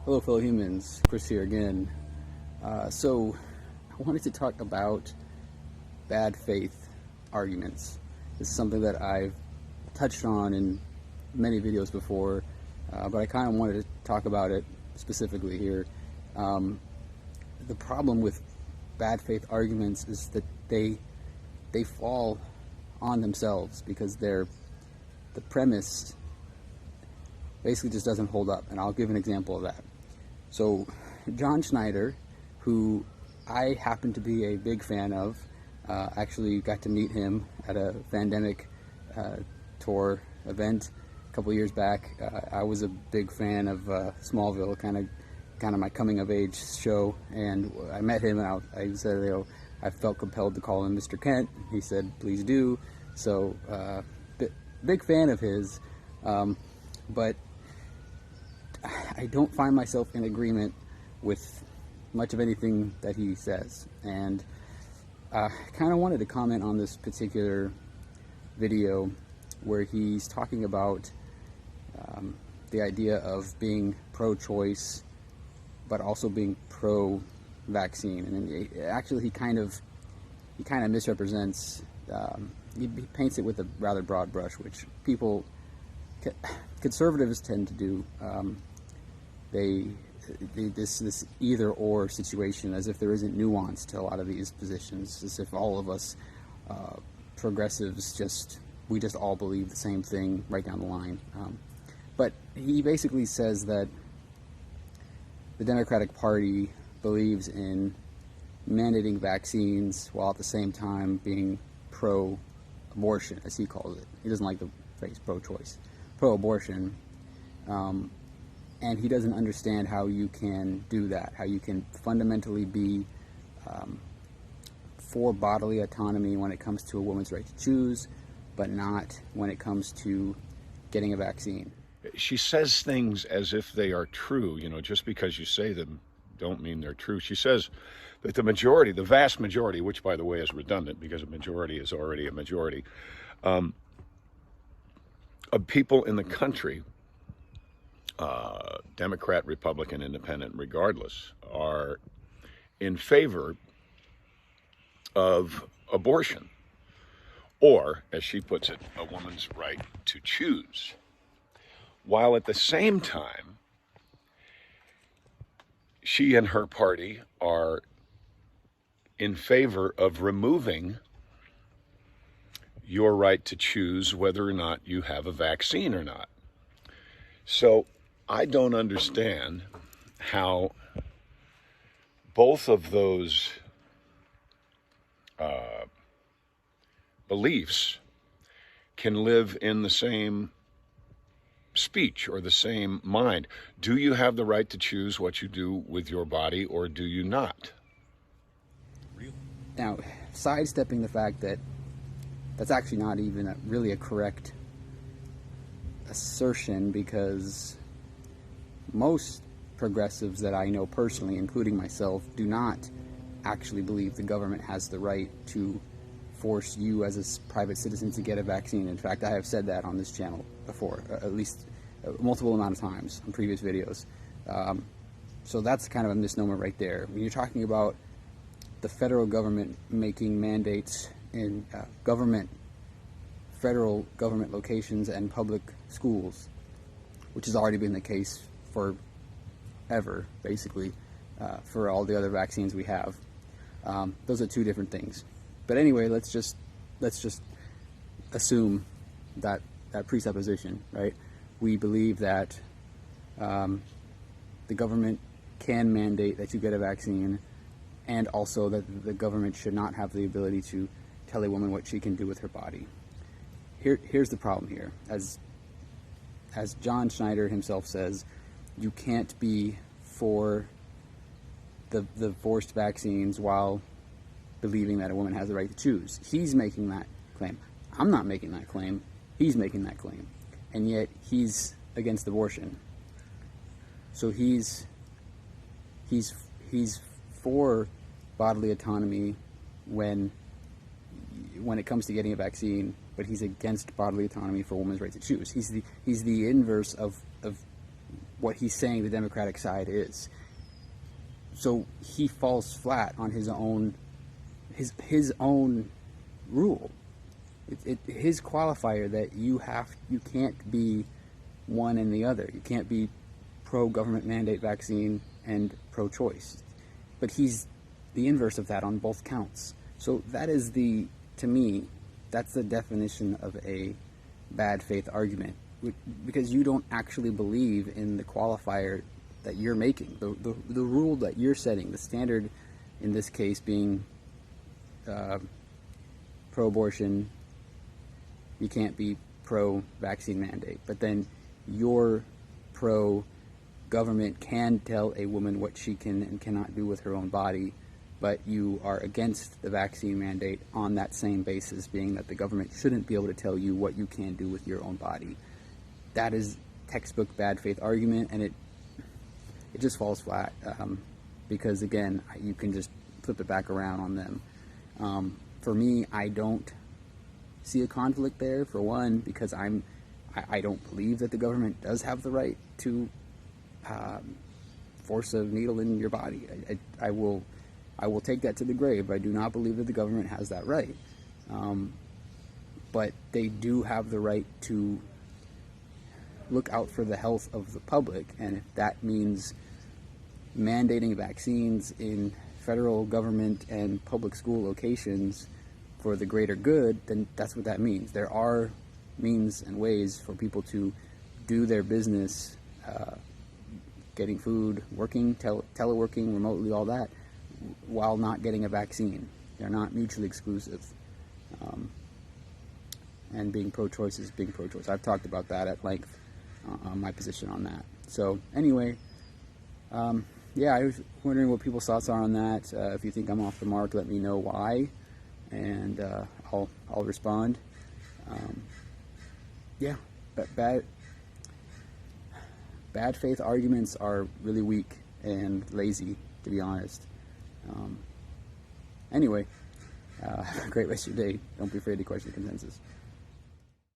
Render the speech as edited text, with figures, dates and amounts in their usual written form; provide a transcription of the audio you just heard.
Hello fellow humans, Chris here again. So I wanted to talk about bad faith arguments. This is something that I've touched on in many videos before, but I kind of wanted to talk about it specifically here. The problem with bad faith arguments is that they fall on themselves because the premise basically just doesn't hold up, and I'll give an example of that. So John Schneider, who I happen to be a big fan of, actually got to meet him at a Pandemic tour event a couple years back. I was a big fan of Smallville, kind of my coming of age show, and I met him and I said, I felt compelled to call him Mr. Kent. He said, please do. So big fan of his, but I don't find myself in agreement with much of anything that he says, and I kind of wanted to comment on this particular video where he's talking about the idea of being pro-choice but also being pro-vaccine, and actually he kind of misrepresents. He paints it with a rather broad brush, which conservatives tend to do. This either or situation, as if there isn't nuance to a lot of these positions, as if all of us progressives we just all believe the same thing right down the line. But he basically says that the Democratic Party believes in mandating vaccines while at the same time being pro-abortion, as he calls it. He doesn't like the phrase pro-choice, pro-abortion. And he doesn't understand how you can do that, how you can fundamentally be for bodily autonomy when it comes to a woman's right to choose, but not when it comes to getting a vaccine. She says things as if they are true. Just because you say them don't mean they're true. She says that the vast majority, which by the way is redundant because a majority is already a majority, of people in the country, Democrat, Republican, Independent, regardless, are in favor of abortion, or, as she puts it, a woman's right to choose, while at the same time, she and her party are in favor of removing your right to choose whether or not you have a vaccine or not. So I don't understand how both of those beliefs can live in the same speech or the same mind. Do you have the right to choose what you do with your body, or do you not? Now, sidestepping the fact that that's actually not even really a correct assertion, because most progressives that I know personally, including myself, do not actually believe the government has the right to force you as a private citizen to get a vaccine. In fact, I have said that on this channel before, at least a multiple amount of times in previous videos. So that's kind of a misnomer right there. When you're talking about the federal government making mandates in federal government locations and public schools, which has already been the case forever, basically, for all the other vaccines we have. Those are two different things. But anyway, let's just assume that presupposition, right? We believe that the government can mandate that you get a vaccine, and also that the government should not have the ability to tell a woman what she can do with her body. Here's the problem here. As John Schneider himself says, you can't be for the forced vaccines while believing that a woman has the right to choose. He's making that claim. I'm not making that claim. He's making that claim. And yet he's against abortion. So he's for bodily autonomy when it comes to getting a vaccine, but he's against bodily autonomy for a woman's right to choose. He's the inverse of what he's saying the Democratic side is. So he falls flat on his own rule. His qualifier that you can't be one and the other. You can't be pro-government mandate vaccine and pro-choice. But he's the inverse of that on both counts. So that is to me, that's the definition of a bad faith argument, because you don't actually believe in the qualifier that you're making, the rule that you're setting, the standard in this case being pro-abortion. You can't be pro-vaccine mandate, but then you're pro-government can tell a woman what she can and cannot do with her own body, but you are against the vaccine mandate on that same basis, being that the government shouldn't be able to tell you what you can do with your own body. That is textbook bad faith argument, and it just falls flat, because again, you can just flip it back around on them. For me, I don't see a conflict there, for one, because I don't believe that the government does have the right to force a needle in your body. I will take that to the grave. I do not believe that the government has that right. But they do have the right to look out for the health of the public, and if that means mandating vaccines in federal government and public school locations for the greater good, then that's what that means. There are means and ways for people to do their business, getting food, working, teleworking, remotely, all that, while not getting a vaccine. They're not mutually exclusive. And being pro-choice is being pro-choice. I've talked about that at length, my position on that. So anyway, yeah, I was wondering what people's thoughts are on that. If you think I'm off the mark, let me know why, and I'll respond. Yeah, but bad faith arguments are really weak and lazy, to be honest. Anyway, have a great rest of your day. Don't be afraid to question the consensus.